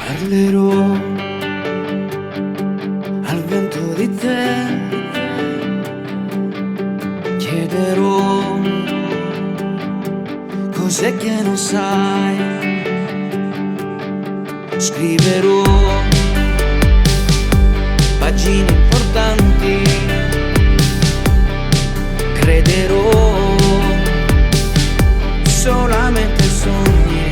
Parlerò al vento di te, chiederò cos'è che non sai, scriverò pagine importanti, crederò solamente ai sogni.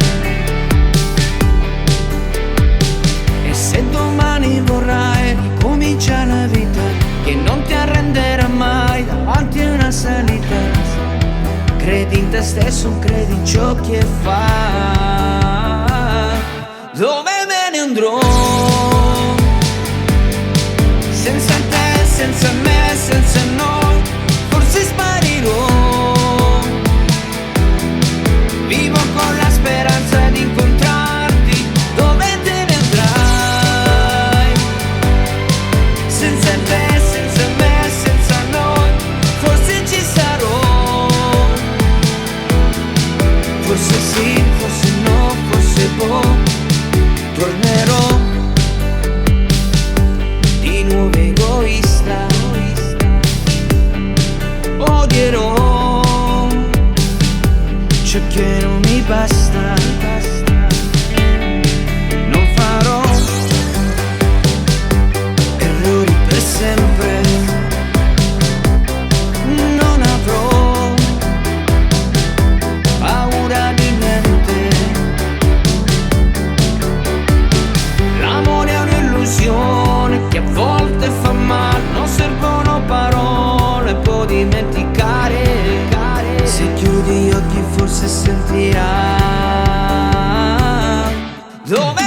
E se domani vorrai ricominciare la vita, che non ti arrenderà mai davanti a una salita, credi in te stesso, credi in ciò che fai. Dove me ne andrò senza te, senza me, senza noi? Forse sparirò. Vivo con la speranza di incontrarti. Dove te ne andrai? Senza te, senza me, senza noi. Forse ci sarò. Forse sì, forse no, forse boh. Tornerò di nuovo egoista. Odierò ciò che non mi basta. Non farò errori per sempre. Non avrò paura di niente. L'amore è un'illusione che a volte fa male. Non servono parole, puoi dimenticare. Se chiudi gli occhi forse sentirai. Dove